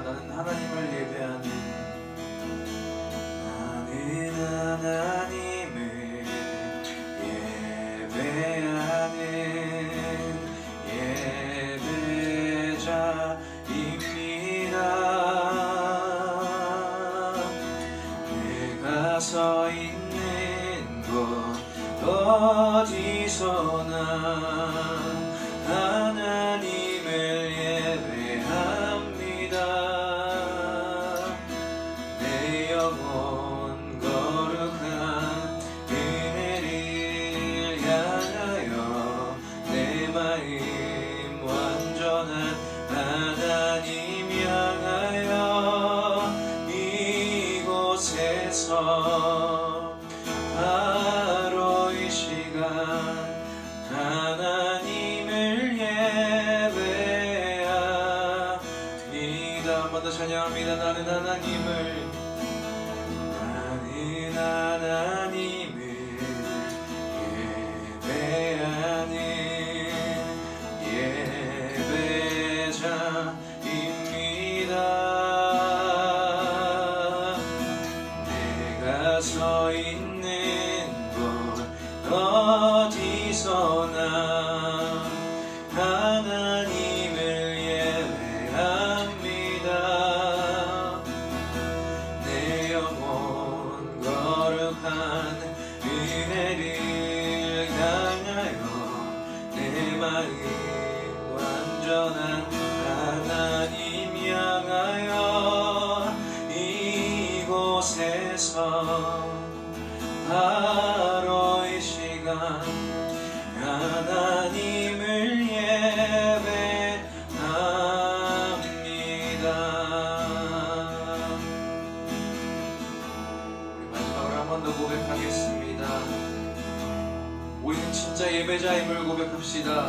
나는 하나님을 예배하는, 나는 하나님을 예배하는 예배자입니다. 내가 서 있는 곳 어디서나 하나님을 예배합니다. 내 영혼 거룩한 은혜를 향하여 내 마음 완전한 하나님 향하여 이곳에서 바로 이 시간 하나님을 예배합니다. 한 번 더 찬양합니다. 나는 하나님을 예배하는 예배자입니다. 내가 서 있는 곳 어디서나 하나님을 예배합니다. 내 영혼 거룩한 은혜를 향하여 내 마음 완전한 하나님 향하여 이곳에서 바로 이 시간 하나님을 예배합니다. 우리 마지막으로 한 번 더 고백하겠습니다. 우리는 진짜 예배자임을 고백합시다.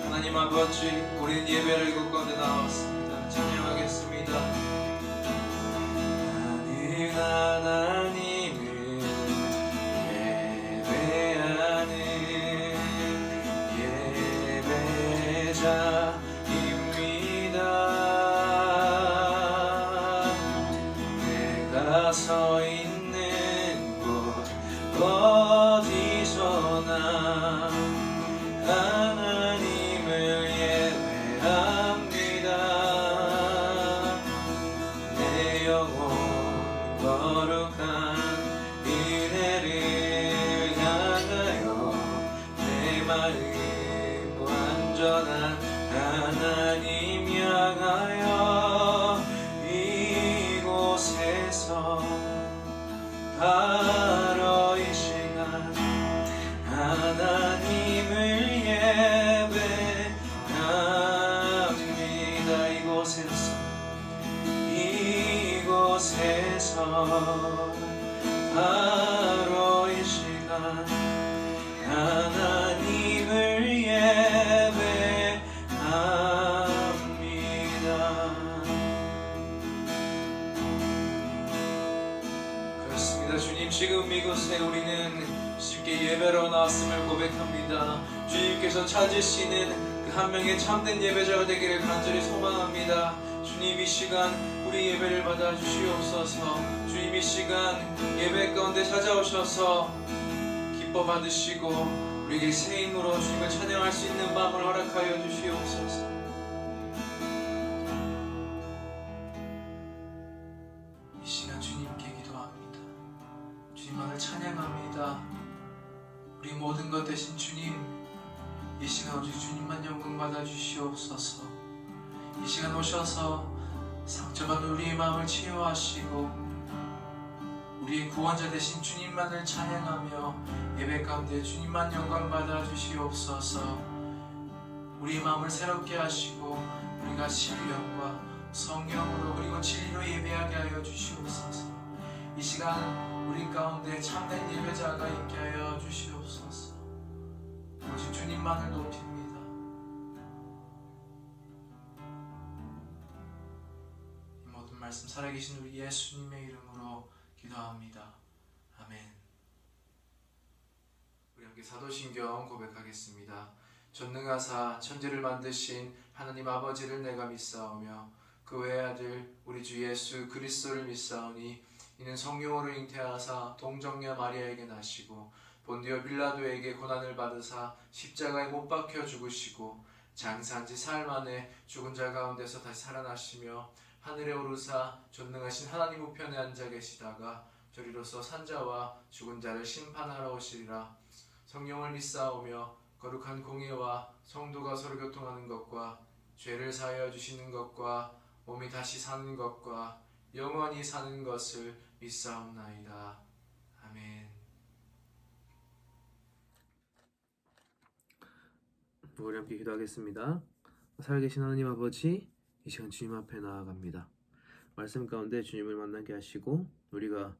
하나님 아버지, 우리는 예배를 이곳 가운데 나왔습니다. 찬양하겠습니다. 나는 하나님을 예배하는 예배자입니다. 내가 서 있는 곳 어디서나 하나님을 예배합니다. 내 영혼 거룩한 은혜를 향하여 내 마음 완전한 하나님 향하여 이곳에서 바로 이 시간 하나님을 예배합니다. 이곳에서 바로 이 시간 하나님을 예배합니다. 그렇습니다. 주님, 지금 이곳에 우리는 쉽게 예배로 나왔음을 고백합니다. 주님께서 찾으시는 그 한 명의 참된 예배자가 되기를 간절히 소망합니다. 주님, 이 시간 우리 예배를 받아 주시옵소서. 주님, 이 시간 예배 가운데 찾아오셔서 기뻐 받으시고 우리에게 새 힘으로 주님을 찬양할 수 있는 마음을 허락하여 주시옵소서. 이 시간 주님께 기도합니다. 주님만을 찬양합니다. 우리 모든 것 되신 주님, 이 시간 오직 주님만 영광 받아 주시옵소서. 이 시간 오셔서 상처받은 우리의 마음을 치유하시고 우리의 구원자 되신 주님만을 찬양하며 예배 가운데 주님만 영광 받아 주시옵소서. 우리의 마음을 새롭게 하시고 우리가 신령과 성령으로 그리고 진리로 예배하게 하여 주시옵소서. 이 시간 우리 가운데 참된 예배자가 있게 하여 주시옵소서. 오직 주님만을 높입니다. 이 모든 말씀 살아계신 우리 예수님의 이름으로 기도합니다. 아멘. 우리 함께 사도신경 고백하겠습니다. 전능하사 천지를 만드신 하나님 아버지를 내가 믿사오며 그 외아들 우리 주 예수 그리스도를 믿사오니 이는 성령으로 잉태하사 동정녀 마리아에게 나시고 본디오 빌라도에게 고난을 받으사 십자가에 못 박혀 죽으시고 장사한 지 사흘 만에 죽은 자 가운데서 다시 살아나시며 하늘에 오르사 전능하신 하나님 우편에 앉아 계시다가 저리로서 산자와 죽은 자를 심판하러 오시리라. 성령을 믿사오며 거룩한 공예와 성도가 서로 교통하는 것과 죄를 사하여 주시는 것과 몸이 다시 사는 것과 영원히 사는 것을 믿사옵나이다. 아멘. 우리 함께 기도하겠습니다. 살아계신 하나님 아버지, 이 시간 주님 앞에 나아갑니다. 말씀 가운데 주님을 만나게 하시고 우리가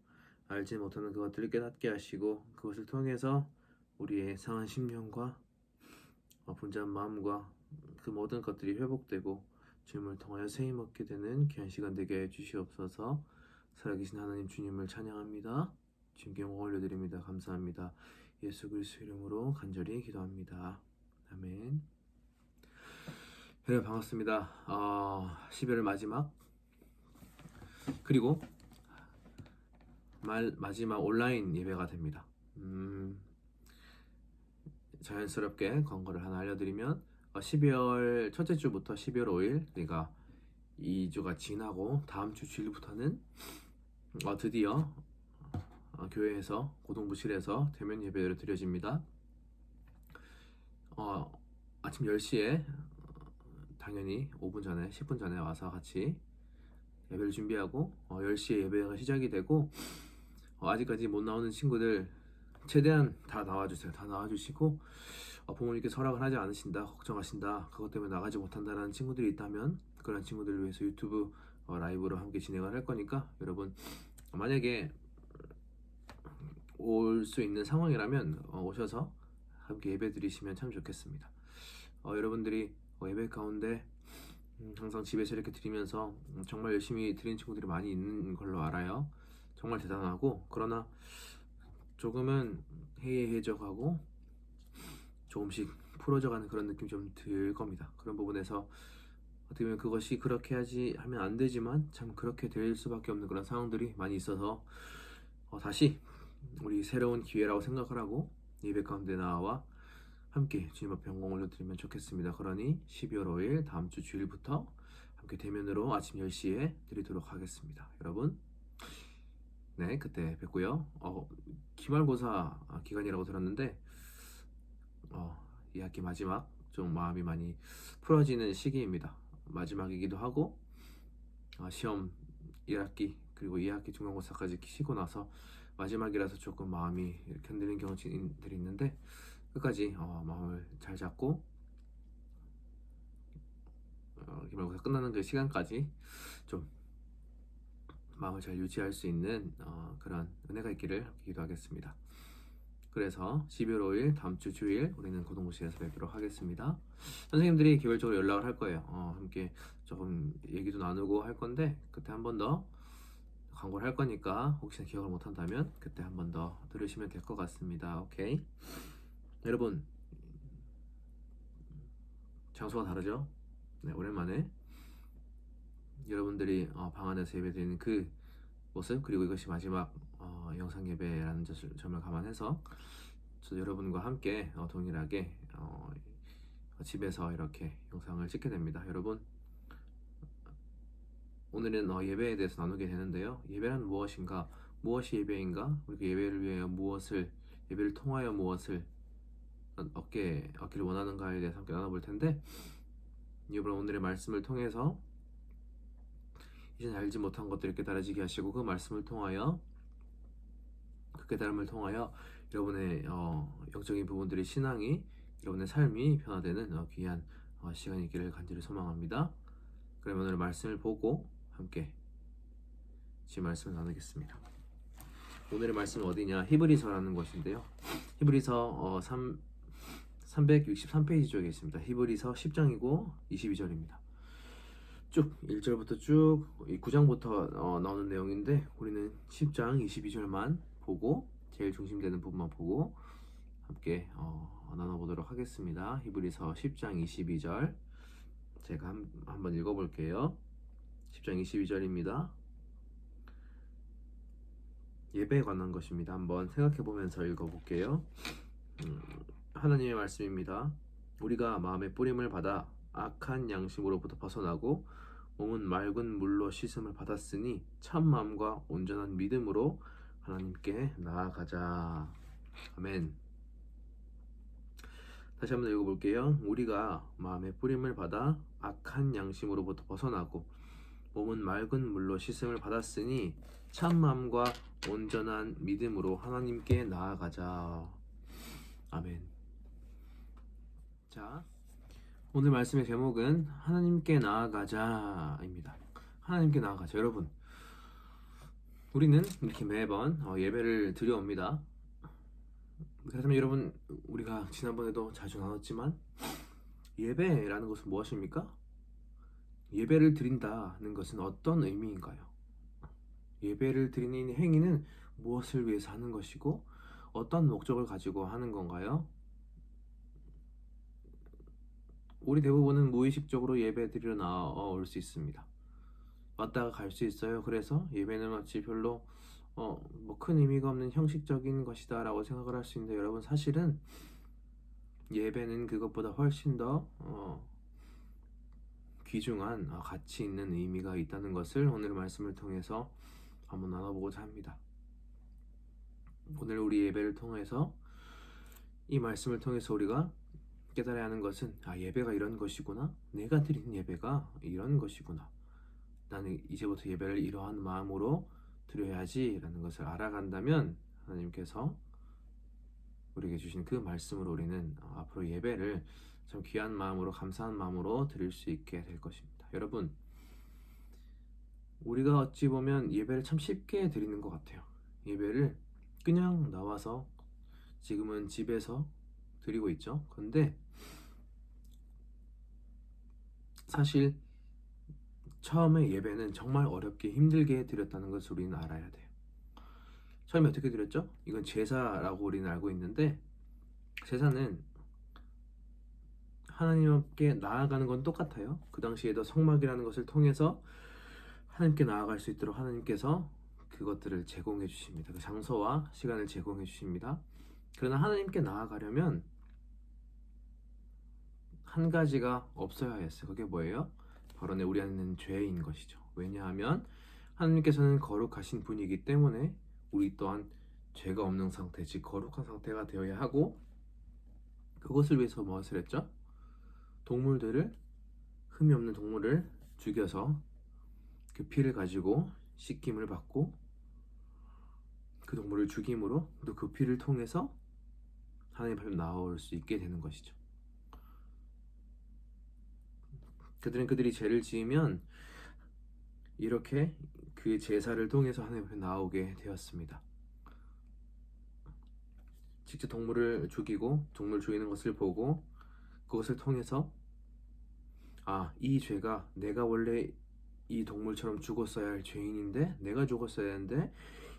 알지 못하는 그것들을 깨닫게 하시고 그것을 통해서 우리의 상한 심령과 분주한 마음과 그 모든 것들이 회복되고 주님을 통하여 세임 얻게 되는 귀한 시간 되게 해 주시옵소서. 살아계신 하나님 주님을 찬양합니다. 주님께 영광 올려드립니다. 감사합니다. 예수 그리스도 이름으로 간절히 기도합니다. 아멘. 여러분 반갑습니다. 12월 마지막 그리고 마지막 온라인 예배가 됩니다. 자연스럽게 광고를 하나 알려드리면 12월 첫째 주부터 12월 5일 그러니까 2주가 지나고 다음 주 주일부터는 드디어 교회에서 고동부실에서 대면 예배를 드려집니다. 아침 10시에 당연히 5분 전에 10분 전에 와서 같이 예배를 준비하고 10시에 예배가 시작이 되고 아직까지 못 나오는 친구들 최대한 다 나와주세요. 다 나와주시고 부모님께 허락을 하지 않으신다, 걱정하신다, 그것 때문에 나가지 못한다라는 친구들이 있다면 그런 친구들을 위해서 유튜브 라이브로 함께 진행을 할 거니까 여러분 만약에 올 수 있는 상황이라면 오셔서 함께 예배 드리시면 참 좋겠습니다. 여러분들이 예배 가운데 항상 집에서 이렇게 드리면서 정말 열심히 드리는 친구들이 많이 있는 걸로 알아요. 정말 대단하고 그러나 조금은 해이해져가고 조금씩 풀어져가는 그런 느낌이 좀 들 겁니다. 그런 부분에서 어떻게 보면 그것이 그렇게 하면 안 되지만 참 그렇게 될 수밖에 없는 그런 상황들이 많이 있어서 다시 우리 새로운 기회라고 생각을 하고 예배 가운데 나와 함께 주님 앞에 영광 올려드리면 좋겠습니다. 그러니 12월 5일 다음 주 주일부터 함께 대면으로 아침 10시에 드리도록 하겠습니다. 여러분 네 그때 뵙고요. 기말고사 기간이라고 들었는데 2학기 마지막 좀 마음이 많이 풀어지는 시기입니다. 마지막이기도 하고 시험 1학기 그리고 2학기 중간고사까지 쉬고 나서 마지막이라서 조금 마음이 이렇게 흔들리는 경우들이 있는데 끝까지 마음을 잘 잡고 기말고사 끝나는 그 시간까지 좀 마음을 잘 유지할 수 있는 그런 은혜가 있기를 기도하겠습니다. 그래서 12월 5일 다음 주 주일 우리는 고동부실에서 뵙도록 하겠습니다. 선생님들이 개별적으로 연락을 할 거예요. 함께 조금 얘기도 나누고 할 건데 그때 한 번 더 광고를 할 거니까 혹시나 기억을 못한다면 그때 한 번 더 들으시면 될 것 같습니다. 오케이. 여러분 장소가 다르죠? 네, 오랜만에 여러분들이 방 안에서 예배드리는 그 모습 그리고 이것이 마지막 영상 예배라는 점을 감안해서 저도 여러분과 함께 동일하게 집에서 이렇게 영상을 찍게 됩니다. 여러분 오늘은 예배에 대해서 나누게 되는데요. 예배란 무엇인가? 무엇이 예배인가? 그리고 예배를 위하여 무엇을 예배를 통하여 무엇을 얻기를 원하는가에 대해서 함께 나눠볼 텐데 이번 오늘의 말씀을 통해서 이제 알지 못한 것들을 깨달아지게 하시고 그 말씀을 통하여 그 깨달음을 통하여 여러분의 영적인 부분들의 신앙이 여러분의 삶이 변화되는 귀한 시간이 있기를 간절히 소망합니다. 그러면 오늘 말씀을 보고 함께 지금 말씀을 나누겠습니다. 오늘의 말씀은 어디냐? 히브리서라는 것인데요. 히브리서 363페이지 쪽에 있습니다. 히브리서 10장이고 22절입니다. 쭉 1절부터 쭉 9장부터 나오는 내용인데 우리는 10장 22절만 보고 제일 중심되는 부분만 보고 함께 나눠보도록 하겠습니다. 히브리서 10장 22절 제가 한번 읽어볼게요. 10장 22절입니다. 예배에 관한 것입니다. 한번 생각해보면서 읽어볼게요. 하나님의 말씀입니다. 우리가 마음의 뿌림을 받아 악한 양심으로부터 벗어나고 몸은 맑은 물로 씻음을 받았으니 참 마음과 온전한 믿음으로 하나님께 나아가자. 아멘. 다시 한번 읽어볼게요. 우리가 마음의 뿌림을 받아 악한 양심으로부터 벗어나고 몸은 맑은 물로 씻음을 받았으니 참 마음과 온전한 믿음으로 하나님께 나아가자. 아멘. 자, 오늘 말씀의 제목은 하나님께 나아가자입니다. 하나님께 나아가자. 여러분, 우리는 이렇게 매번 예배를 드려옵니다. 그렇다면 여러분, 우리가 지난번에도 자주 나눴지만 예배라는 것은 무엇입니까? 예배를 드린다는 것은 어떤 의미인가요? 예배를 드리는 행위는 무엇을 위해서 하는 것이고 어떤 목적을 가지고 하는 건가요? 우리 대부분은 무의식적으로 예배 드리러 나올 수 있습니다. 왔다가 갈 수 있어요. 그래서 예배는 마치 별로 뭐 큰 의미가 없는 형식적인 것이다 라고 생각을 할 수 있는데, 여러분, 사실은 예배는 그것보다 훨씬 더 귀중한 가치 있는 의미가 있다는 것을 오늘 말씀을 통해서 한번 나눠보고자 합니다. 오늘 우리 예배를 통해서, 이 말씀을 통해서 우리가 깨달아야 하는 것은 예배가 이런 것이구나, 내가 드리는 예배가 이런 것이구나, 나는 이제부터 예배를 이러한 마음으로 드려야지 라는 것을 알아간다면 하나님께서 우리에게 주신 그 말씀으로 우리는 앞으로 예배를 참 귀한 마음으로, 감사한 마음으로 드릴 수 있게 될 것입니다. 여러분, 우리가 어찌 보면 예배를 참 쉽게 드리는 것 같아요. 예배를 그냥 나와서 지금은 집에서 드리고 있죠. 그런데 사실 처음에 예배는 정말 어렵게 힘들게 드렸다는 것을 우리는 알아야 돼요. 처음에 어떻게 드렸죠? 이건 제사라고 우리는 알고 있는데, 제사는 하나님 앞에 나아가는 건 똑같아요. 그 당시에도 성막이라는 것을 통해서 하나님께 나아갈 수 있도록 하나님께서 그것들을 제공해 주십니다. 그 장소와 시간을 제공해 주십니다. 그러나 하나님께 나아가려면 한 가지가 없어야 했어요. 그게 뭐예요? 바로 우리 안에 있는 죄인 것이죠. 왜냐하면 하나님께서는 거룩하신 분이기 때문에 우리 또한 죄가 없는 상태, 즉 거룩한 상태가 되어야 하고, 그것을 위해서 무엇을 했죠? 동물들을, 흠이 없는 동물을 죽여서 그 피를 가지고 씻김을 받고, 그 동물을 죽임으로 또 그 피를 통해서 하나님 앞에 나올 수 있게 되는 것이죠. 그들이 죄를 지으면 이렇게 그 제사를 통해서 하나님 앞에 나오게 되었습니다. 직접 동물을 죽이고 동물 죽이는 것을 보고 그것을 통해서 이 죄가 내가 원래 이 동물처럼 죽었어야 할 죄인인데, 내가 죽었어야 하는데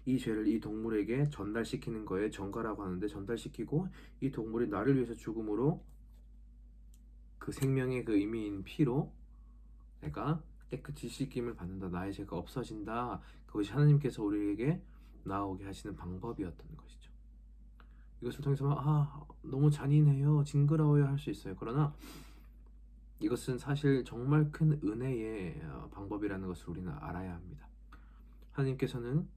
이 죄를 이 동물에게 전달시키는 거에 전가라고 하는데, 전달시키고 이 동물이 나를 위해서 죽음으로 그 생명의 그 의미인 피로 내가 깨끗이 씻김을 받는다, 나의 죄가 없어진다. 그것이 하나님께서 우리에게 나오게 하시는 방법이었던 것이죠. 이것을 통해서 너무 잔인해요, 징그러워요 할 수 있어요. 그러나 이것은 사실 정말 큰 은혜의 방법이라는 것을 우리는 알아야 합니다. 하나님께서는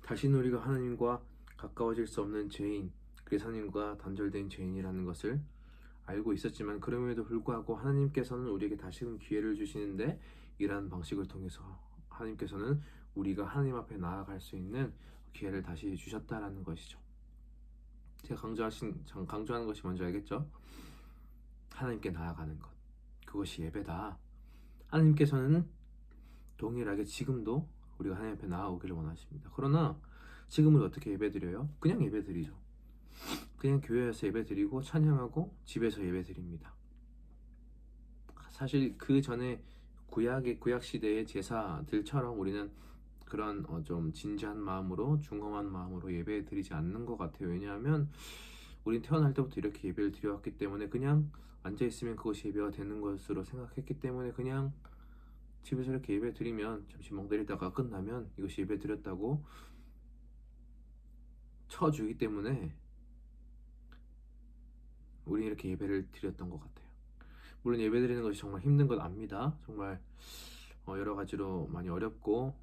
다시는 우리가 하나님과 가까워질 수 없는 죄인, 그래서 하나님과 단절된 죄인이라는 것을 알고 있었지만, 그럼에도 불구하고 하나님께서는 우리에게 다시금 기회를 주시는데, 이러한 방식을 통해서 하나님께서는 우리가 하나님 앞에 나아갈 수 있는 기회를 다시 주셨다라는 것이죠. 제가 강조하는 것이 먼저 알겠죠? 하나님께 나아가는 것, 그것이 예배다. 하나님께서는 동일하게 지금도 우리가 하나님 앞에 나아오기를 원하십니다. 그러나 지금은 어떻게 예배드려요? 그냥 예배드리죠. 그냥 교회에서 예배드리고 찬양하고 집에서 예배드립니다. 사실 그 전에 구약 시대의 제사들처럼 우리는 그런 좀 진지한 마음으로, 중엄한 마음으로 예배드리지 않는 것 같아요. 왜냐하면 우린 태어날 때부터 이렇게 예배를 드려왔기 때문에 그냥 앉아있으면 그것이 예배가 되는 것으로 생각했기 때문에 그냥 집에서 이렇게 예배 드리면 잠시 멍 때리다가 끝나면 이것이 예배 드렸다고 쳐주기 때문에 우린 이렇게 예배를 드렸던 것 같아요. 물론 예배 드리는 것이 정말 힘든 건 압니다. 정말 여러 가지로 많이 어렵고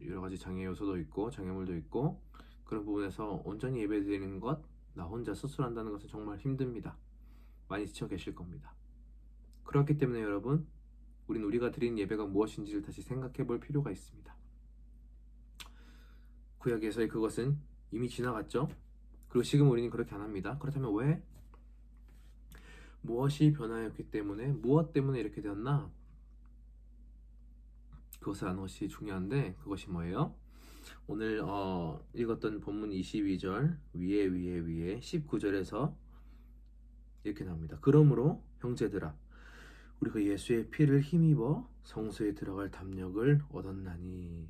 여러 가지 장애 요소도 있고 장애물도 있고 그런 부분에서 온전히 예배 드리는 것 나 혼자 스스로 한다는 것은 정말 힘듭니다. 많이 지쳐 계실 겁니다. 그렇기 때문에 여러분 우리가 드리는 예배가 무엇인지를 다시 생각해 볼 필요가 있습니다. 구약에서의 그것은 이미 지나갔죠. 그리고 지금 우리는 그렇게 안 합니다. 그렇다면 왜? 무엇이 변화였기 때문에 무엇 때문에 이렇게 되었나? 그것을 아는 것이 중요한데 그것이 뭐예요? 오늘 읽었던 본문 22절 위에 19절에서 이렇게 나옵니다. 그러므로 형제들아 우리가 예수의 피를 힘입어 성소에 들어갈 담력을 얻었나니.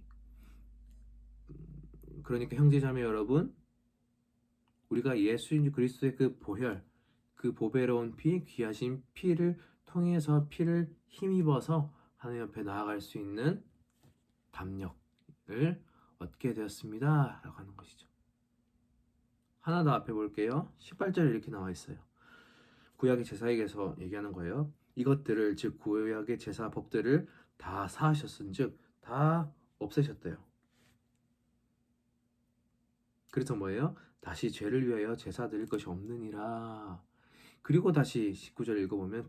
그러니까 형제자매 여러분 우리가 예수 그리스도의 그 보혈 그 보배로운 피 귀하신 피를 통해서 피를 힘입어서 하나님 앞에 나아갈 수 있는 담력을 얻게 되었습니다 라고 하는 것이죠. 하나 더 앞에 볼게요. 18절에 이렇게 나와 있어요. 구약의 제사에게서 얘기하는 거예요. 이것들을 즉 구약의 제사 법들을 다 사하셨은즉 다 없애셨대요. 그래서 뭐예요? 다시 죄를 위하여 제사 드릴 것이 없느니라. 그리고 다시 19절 읽어보면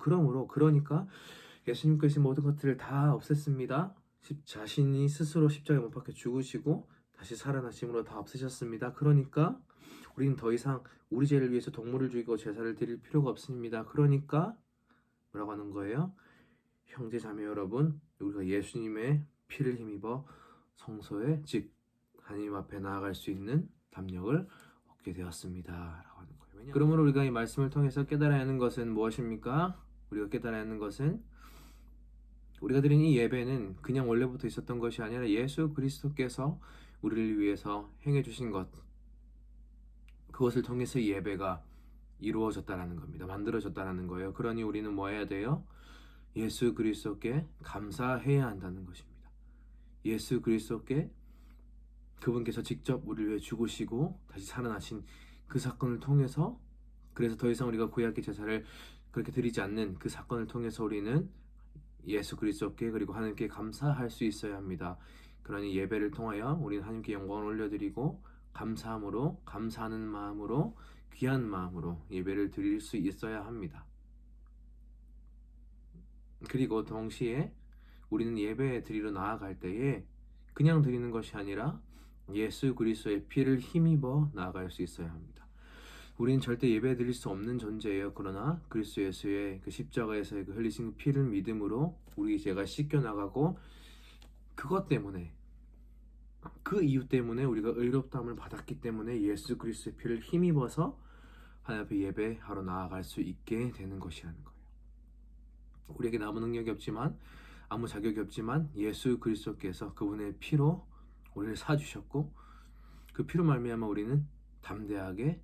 그러니까 예수님께서 모든 것들을 다 없앴습니다. 자신이 스스로 십자가에 못 박혀 죽으시고 다시 살아나심으로 다 없애셨습니다. 그러니까 우리는 더 이상 우리 죄를 위해서 동물을 죽이고 제사를 드릴 필요가 없습니다. 그러니까 뭐라고 하는 거예요? 형제 자매 여러분 우리가 예수님의 피를 힘입어 성소에 즉 하나님 앞에 나아갈 수 있는 담력을 얻게 되었습니다 라고 하는 거예요. 그러므로 우리가 이 말씀을 통해서 깨달아야 하는 것은 무엇입니까? 우리가 깨달아야 하는 것은 우리가 드린 이 예배는 그냥 원래부터 있었던 것이 아니라 예수 그리스도께서 우리를 위해서 행해 주신 것 그것을 통해서 이 예배가 이루어졌다라는 겁니다. 만들어졌다라는 거예요. 그러니 우리는 뭐 해야 돼요? 예수 그리스도께 감사해야 한다는 것입니다. 예수 그리스도께 그분께서 직접 우리를 위해 죽으시고 다시 살아나신 그 사건을 통해서 그래서 더 이상 우리가 구약의 제사를 그렇게 드리지 않는 그 사건을 통해서 우리는 예수 그리스도께 그리고 하나님께 감사할 수 있어야 합니다. 그러니 예배를 통하여 우리는 하나님께 영광을 올려드리고 감사함으로 감사하는 마음으로 귀한 마음으로 예배를 드릴 수 있어야 합니다. 그리고 동시에 우리는 예배 드리러 나아갈 때에 그냥 드리는 것이 아니라 예수 그리스도의 피를 힘입어 나아갈 수 있어야 합니다. 우리는 절대 예배 드릴 수 없는 존재예요. 그러나 그리스도 예수의 그 십자가에서의 그 흘리신 피를 믿음으로 우리 죄가 씻겨 나가고 그것 때문에 그 이유 때문에 우리가 의롭다함을 받았기 때문에 예수 그리스도의 피를 힘입어서 하나님 앞에 예배하러 나아갈 수 있게 되는 것이라는 거예요. 우리에게 아무 능력이 없지만 아무 자격이 없지만 예수 그리스도께서 그분의 피로 우리를 사주셨고 그 피로 말미암아 우리는 담대하게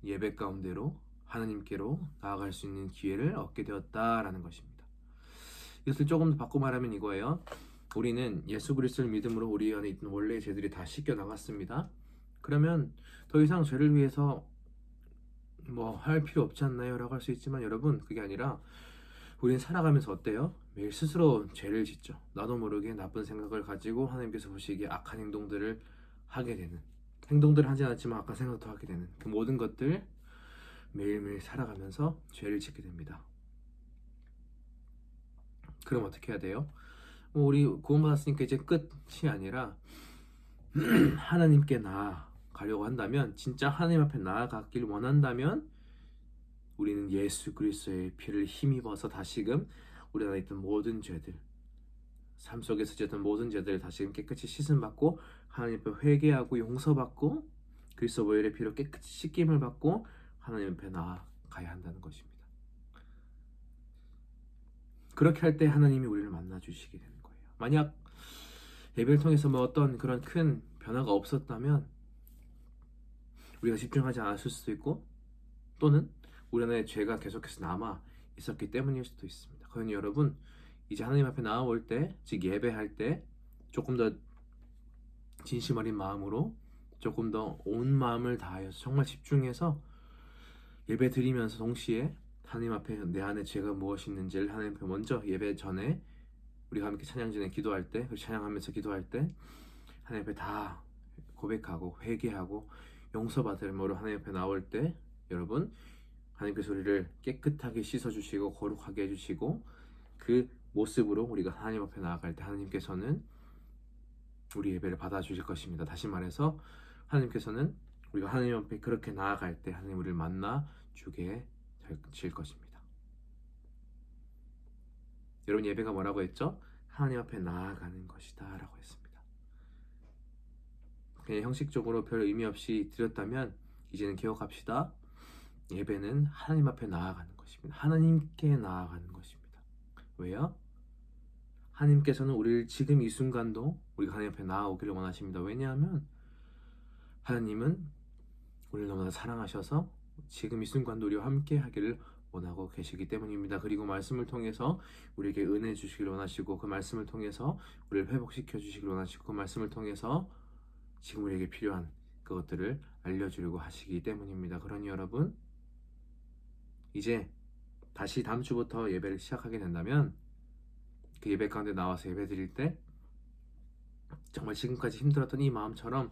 예배 가운데로 하나님께로 나아갈 수 있는 기회를 얻게 되었다라는 것입니다. 이것을 조금 더 바꿔 말하면 이거예요. 우리는 예수 그리스도를 믿음으로 우리 안에 있던 원래의 죄들이 다 씻겨 나갔습니다. 그러면 더 이상 죄를 위해서 뭐 할 필요 없지 않나요? 라고 할 수 있지만 여러분 그게 아니라 우리는 살아가면서 어때요? 매일 스스로 죄를 짓죠. 나도 모르게 나쁜 생각을 가지고 하나님께서 보시기에 악한 행동들을 하게 되는 행동들을 하지 않았지만 악한 생각도 하게 되는 그 모든 것들 매일매일 살아가면서 죄를 짓게 됩니다. 그럼 어떻게 해야 돼요? 우리 구원받았으니까 이제 끝이 아니라 하나님께 나아가려고 한다면 진짜 하나님 앞에 나아가길 원한다면 우리는 예수 그리스도의 피를 힘입어서 다시금 우리 안에 있던 모든 죄들 삶 속에서 지었던 모든 죄들을 다시금 깨끗이 씻음받고 하나님 앞에 회개하고 용서받고 그리스도 보혈의 피로 깨끗이 씻김을 받고 하나님 앞에 나아가야 한다는 것입니다. 그렇게 할 때 하나님이 우리를 만나 주시게 되는 거예요. 만약 예배를 통해서 뭐 어떤 그런 큰 변화가 없었다면 우리가 집중하지 않았을 수도 있고 또는 우리 안에 죄가 계속해서 남아 있었기 때문일 수도 있습니다. 그러니 여러분 이제 하나님 앞에 나아올 때, 즉 예배할 때 조금 더 진심 어린 마음으로 조금 더 온 마음을 다하여서 정말 집중해서 예배 드리면서 동시에 하나님 앞에 내 안에 죄가 무엇이 있는지를 하나님 앞에 먼저 예배 전에 우리가 함께 찬양 전에 기도할 때, 그 찬양하면서 기도할 때 하나님 앞에 다 고백하고 회개하고 용서받음으로 하나님 앞에 나올 때 여러분 하나님께서 우리를 깨끗하게 씻어주시고 거룩하게 해주시고 그 모습으로 우리가 하나님 앞에 나아갈 때 하나님께서는 우리 예배를 받아주실 것입니다. 다시 말해서 하나님께서는 우리가 하나님 앞에 그렇게 나아갈 때 하나님 우리를 만나 주게 되실 것입니다. 여러분 예배가 뭐라고 했죠? 하나님 앞에 나아가는 것이다 라고 했습니다. 그냥 형식적으로 별 의미 없이 드렸다면 이제는 기억합시다. 예배는 하나님 앞에 나아가는 것입니다. 하나님께 나아가는 것입니다. 왜요? 하나님께서는 우리를 지금 이 순간도 우리가 하나님 앞에 나아오기를 원하십니다. 왜냐하면 하나님은 우리를 너무나 사랑하셔서 지금 이 순간도 우리와 함께 하기를 원하고 계시기 때문입니다. 그리고 말씀을 통해서 우리에게 은혜 주시길 원하시고 그 말씀을 통해서 우리를 회복시켜 주시길 원하시고 그 말씀을 통해서 지금 우리에게 필요한 그것들을 알려주려고 하시기 때문입니다. 그러니 여러분 이제 다시 다음 주부터 예배를 시작하게 된다면 그 예배 가운데 나와서 예배 드릴 때 정말 지금까지 힘들었던 이 마음처럼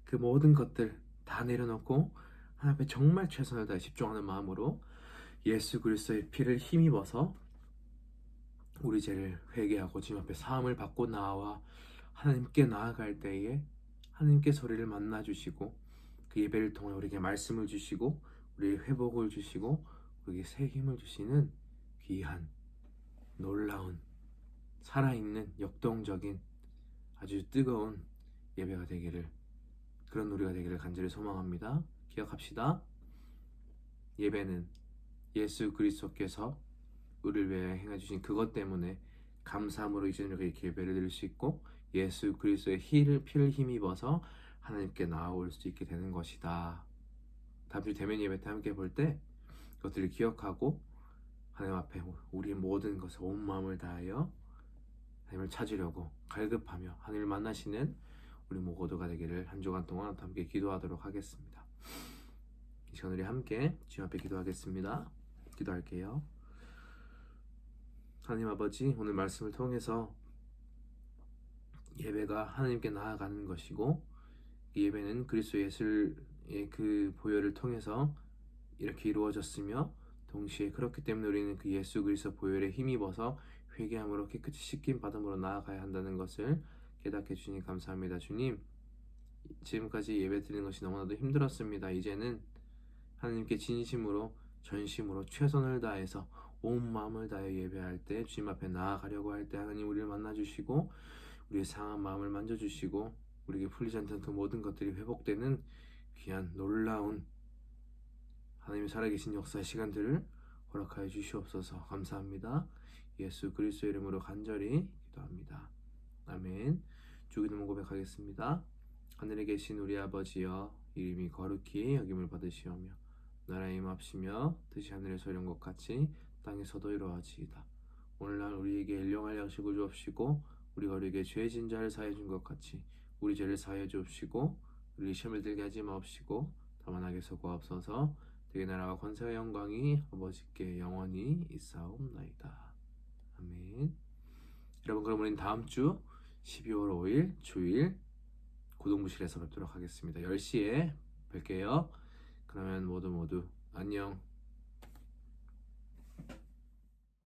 그 모든 것들 다 내려놓고 하나님 앞에 정말 최선을 다해 집중하는 마음으로 예수 그리스도의 피를 힘입어서 우리 죄를 회개하고 주님 앞에 사함을 받고 나와 하나님께 나아갈 때에 하나님께서 우리를 만나주시고 그 예배를 통해 우리에게 말씀을 주시고 우리에게 회복을 주시고 우리에게 새 힘을 주시는 귀한 놀라운 살아있는 역동적인 아주 뜨거운 예배가 되기를 그런 우리가 되기를 간절히 소망합니다. 기억합시다. 예배는 예수 그리스도께서 우리를 위해 행해주신 그것 때문에 감사함으로 이제 우리가 이렇게 예배를 드릴 수 있고 예수 그리스도의 피를 힘입어서 하나님께 나아올 수 있게 되는 것이다. 다음 주 대면 예배 때 함께 볼 때 그것들을 기억하고 하나님 앞에 우리의 모든 것을 온 마음을 다하여 하나님을 찾으려고 갈급하며 하나님을 만나시는 우리 모두가 되기를 한 주간 동안 함께 기도하도록 하겠습니다. 이 시간 우리 함께 주님 앞에 기도하겠습니다. 기도할게요. 하나님 아버지 오늘 말씀을 통해서 예배가 하나님께 나아가는 것이고 이 예배는 그리스도 예수의 그 보혈을 통해서 이렇게 이루어졌으며 동시에 그렇기 때문에 우리는 그 예수 그리스도 보혈에 힘입어서 회개함으로 깨끗이 씻김 받음으로 나아가야 한다는 것을 깨닫게 해주니 감사합니다. 주님 지금까지 예배 드리는 것이 너무나도 힘들었습니다. 이제는 하나님께 진심으로 전심으로 최선을 다해서 온 마음을 다해 예배할 때 주님 앞에 나아가려고 할 때 하나님 우리를 만나주시고 우리의 상한 마음을 만져주시고 우리에게 풀리지 않던 그 모든 것들이 회복되는 귀한 놀라운 하나님의 살아계신 역사의 시간들을 허락하여 주시옵소서. 감사합니다. 예수 그리스도의 이름으로 간절히 기도합니다. 아멘. 주기도문 고백하겠습니다. 하늘에 계신 우리 아버지여 이름이 거룩히 여김을 받으시오며 나라의 임합시며 뜻이 하늘에서 이룬 것 같이 땅에서도 이루어지이다. 오늘날 우리에게 일용할 양식을 주옵시고 우리가 우리에게 죄 진 자를 사하여 준 것 같이 우리 죄를 사하여 주옵시고 우리 시험을 들게 하지 마옵시고 다만 악에서 구하옵소서. 되게 나라와 권세와 영광이 아버지께 영원히 있사옵나이다. 아멘. 여러분 그럼 우리는 다음 주 12월 5일 주일 고동부실에서 뵙도록 하겠습니다. 10시에 뵐게요. 그러면 모두 안녕.